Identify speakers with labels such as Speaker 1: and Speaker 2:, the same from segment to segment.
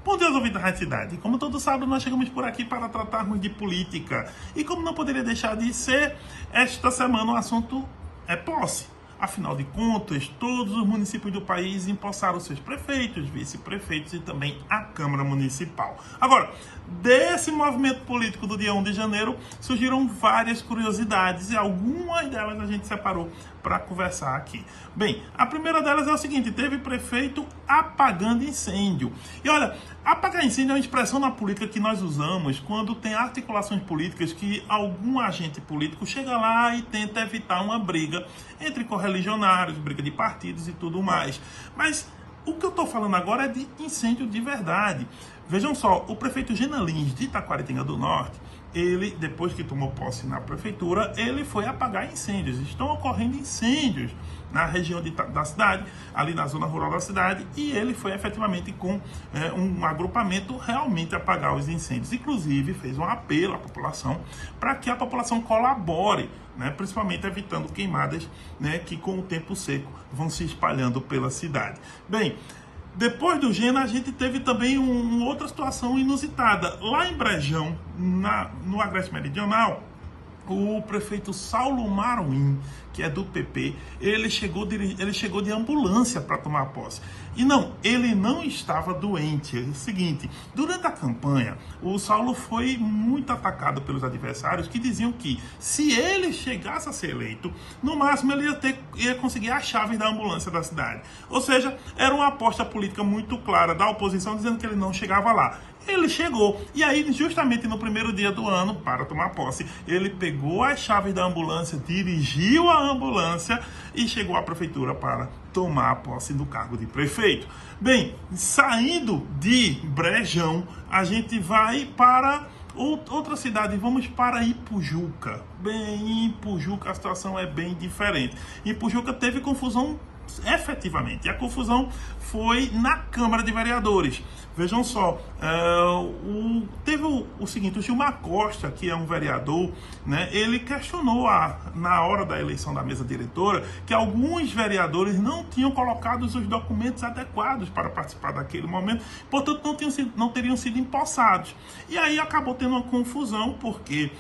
Speaker 1: Bom dia, ouvintes da Rádio Cidade. Como todos sabem, nós chegamos por aqui para tratarmos de política. E como não poderia deixar de ser, esta semana o assunto é posse. Afinal de contas, todos os municípios do país empossaram seus prefeitos, vice-prefeitos e também a Câmara Municipal. Agora, desse movimento político do dia 1 de janeiro, surgiram várias curiosidades e algumas delas a gente separou para conversar aqui. Bem, a primeira delas é o seguinte: teve prefeito apagando incêndio. E olha, apagar incêndio é uma expressão na política que nós usamos quando tem articulações políticas que algum agente político chega lá e tenta evitar uma briga entre correligionários, briga de partidos e tudo mais. Mas o que eu estou falando agora é de incêndio de verdade. Vejam só, o prefeito Gena Lins de Taquaritinga do Norte, ele, depois que tomou posse na prefeitura, ele foi apagar incêndios. Estão ocorrendo incêndios na região da cidade, ali na zona rural da cidade, e ele foi efetivamente com um agrupamento realmente apagar os incêndios. Inclusive, fez um apelo à população para que a população colabore, né, principalmente evitando queimadas, né, que com o tempo seco vão se espalhando pela cidade. Bem, depois do Gena, a gente teve também uma outra situação inusitada. Lá em Brejão, no Agreste Meridional, o prefeito Saulo Maruim, que é do PP, ele chegou de ambulância para tomar posse. E não, ele não estava doente. É o seguinte: durante a campanha, o Saulo foi muito atacado pelos adversários que diziam que, se ele chegasse a ser eleito, no máximo ele ia conseguir as chaves da ambulância da cidade. Ou seja, era uma aposta política muito clara da oposição, dizendo que ele não chegava lá. Ele chegou, e aí justamente no primeiro dia do ano, para tomar posse, ele pegou as chaves da ambulância, dirigiu a ambulância e chegou à prefeitura para tomar a posse do cargo de prefeito. Bem, saindo de Brejão, a gente vai para outra cidade, vamos para Ipujuca. Bem, em Ipujuca a situação é bem diferente. Ipujuca teve confusão efetivamente, e a confusão foi na Câmara de Vereadores. Vejam só, teve o seguinte: o Gilmar Costa, que é um vereador, né, ele questionou na hora da eleição da mesa diretora que alguns vereadores não tinham colocado os vereadores adequados para participar daquele momento, portanto não teriam sido empossados. E aí acabou tendo uma confusão, porque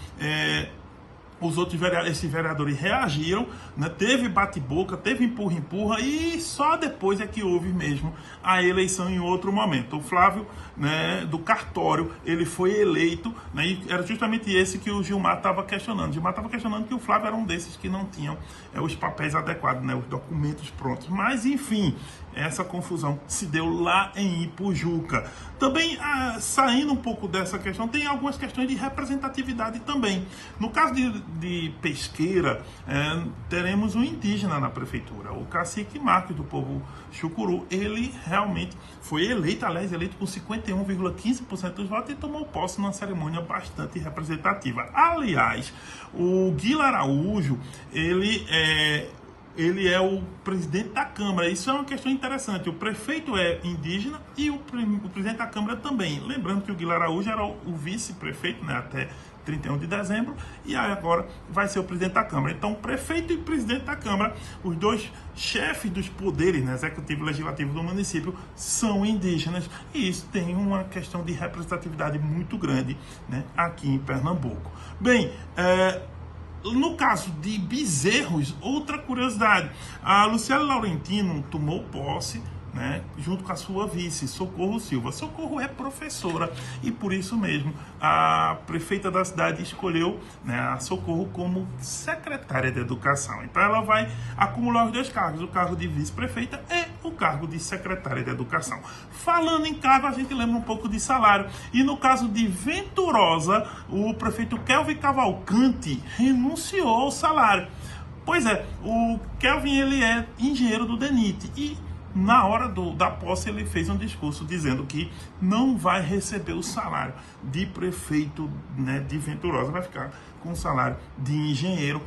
Speaker 1: esses vereadores reagiram, né? Teve bate-boca, teve empurra-empurra, e só depois é que houve mesmo a eleição em outro momento. O Flávio, né, do cartório, ele foi eleito, né, e era justamente esse que o Gilmar estava questionando. O Gilmar estava questionando que o Flávio era um desses que não tinham os papéis adequados, né, os documentos prontos. Mas, enfim, essa confusão se deu lá em Ipujuca. Também, saindo um pouco dessa questão, tem algumas questões de representatividade também. No caso de Pesqueira, teremos um indígena na prefeitura, o cacique Marcos, do povo Chucuru. Ele realmente foi eleito, aliás, eleito com 51,15% dos votos, e tomou posse numa cerimônia bastante representativa. Aliás, o Guila Araújo, ele é o presidente da Câmara. Isso é uma questão interessante. O prefeito é indígena e o presidente da Câmara também. Lembrando que o Guila Araújo era o vice-prefeito, né, até 31 de dezembro, e agora vai ser o presidente da Câmara. Então, prefeito e presidente da Câmara, os dois chefes dos poderes, né, executivo e legislativo do município, são indígenas, e isso tem uma questão de representatividade muito grande, né, aqui em Pernambuco. Bem, no caso de Bezerros, outra curiosidade: a Luciana Laurentino tomou posse, né, junto com a sua vice, Socorro Silva. Socorro é professora, e por isso mesmo a prefeita da cidade escolheu, né, a Socorro como secretária de educação. Então ela vai acumular os dois cargos, o cargo de vice-prefeita e o cargo de secretária de educação. Falando em cargo, a gente lembra um pouco de salário. E no caso de Venturosa, o prefeito Kelvin Cavalcante renunciou ao salário. Pois é, o Kelvin, ele é engenheiro do DENIT, e na hora da posse ele fez um discurso dizendo que não vai receber o salário de prefeito, né, de Venturosa, vai ficar com o salário de engenheiro,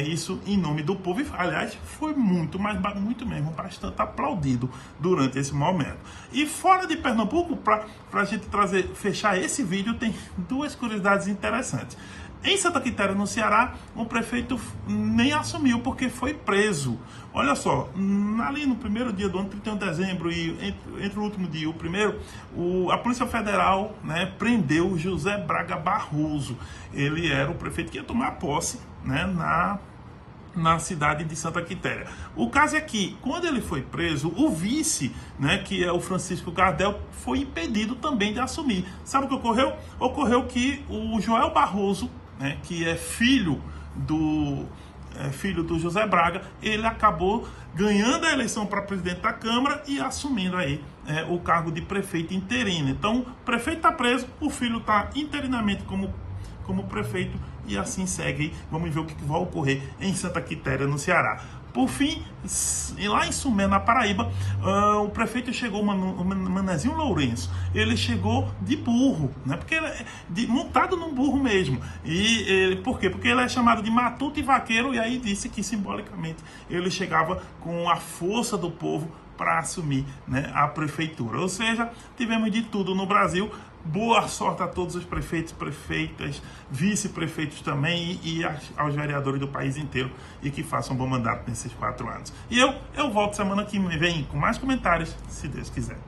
Speaker 1: isso em nome do povo. E, aliás, foi muito mesmo, bastante aplaudido durante esse momento. E fora de Pernambuco, para a gente fechar esse vídeo, tem duas curiosidades interessantes. Em Santa Quitéria, no Ceará, o prefeito nem assumiu porque foi preso. Olha só, ali no primeiro dia do ano, 31 de dezembro, e entre o último dia e o primeiro, a Polícia Federal, né, prendeu José Braga Barroso. Ele era o prefeito que ia tomar posse, né, na cidade de Santa Quitéria. O caso é que, quando ele foi preso, o vice, né, que é o Francisco Gardel, foi impedido também de assumir. Sabe o que ocorreu? Ocorreu que o Joel Barroso, né, que é filho do José Braga, ele acabou ganhando a eleição para presidente da Câmara e assumindo aí o cargo de prefeito interino. Então, o prefeito está preso, o filho está interinamente como prefeito, e assim segue. Vamos ver o que vai ocorrer em Santa Quitéria, no Ceará. Por fim, lá em Sumé, na Paraíba, o prefeito chegou, o Manezinho Lourenço, ele chegou de burro, né? Porque ele é montado num burro mesmo. Por quê? Porque ele é chamado de matuto e vaqueiro, e aí disse que simbolicamente ele chegava com a força do povo para assumir, né, a prefeitura. Ou seja, tivemos de tudo no Brasil. Boa sorte a todos os prefeitos, prefeitas, vice-prefeitos também e aos vereadores do país inteiro, e que façam um bom mandato nesses 4 anos. E eu volto semana que vem com mais comentários, se Deus quiser.